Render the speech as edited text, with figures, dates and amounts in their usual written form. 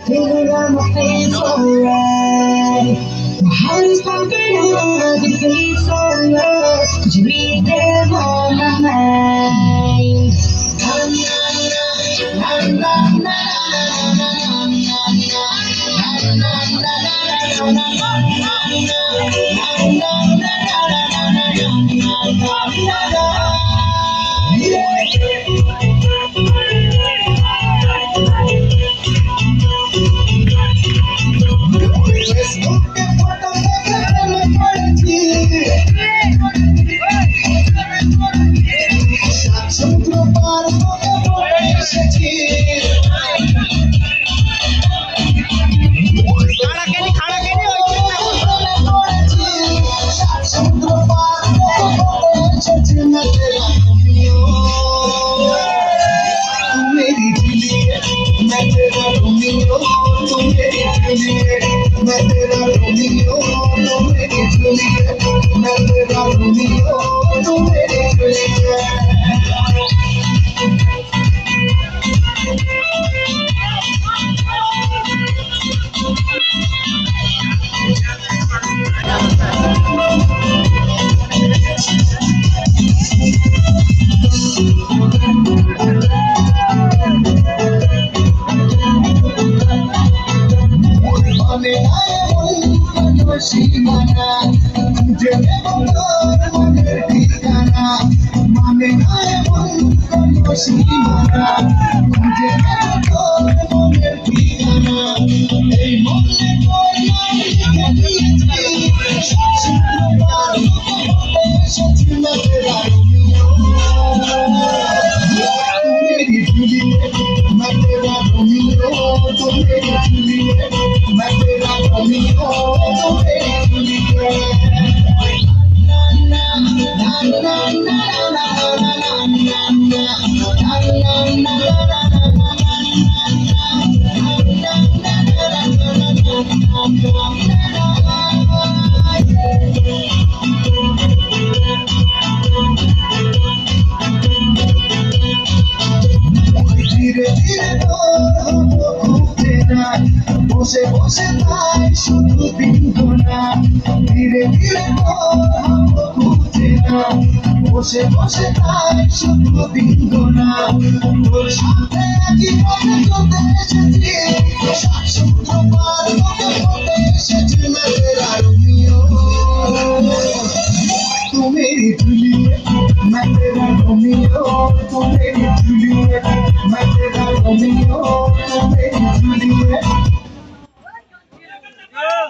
Feeling got my face alright. My heart is pumping up, it beats so low. Could you read them on my mind? Na, na, na, na, na, मैं तेरा Romeo तू मेरी Juliet मैं तेरा Romeo तू मेरी Juliet माने आए मन वशीमाना तुझे बोलो मन ठिकाना माने आए मन वशीमाना तुझे बोलो मन ठिकाना ए मोले कोना लिखी शुक्रवार को सच में तेरा रोमियो मेरी जूलियट मैं तेरा रोमियो तू मेरी जूलियट मैं तेरा रोमियो तू मेरी जूलियट धीरे धीरे বসে বসে তাই শুধু দিন গোনা ধীরে ধীরে খুঁজে না বসে বসে তাই শুধু দিন গোনা তোর সাথে একই পথে চলতে এসেছি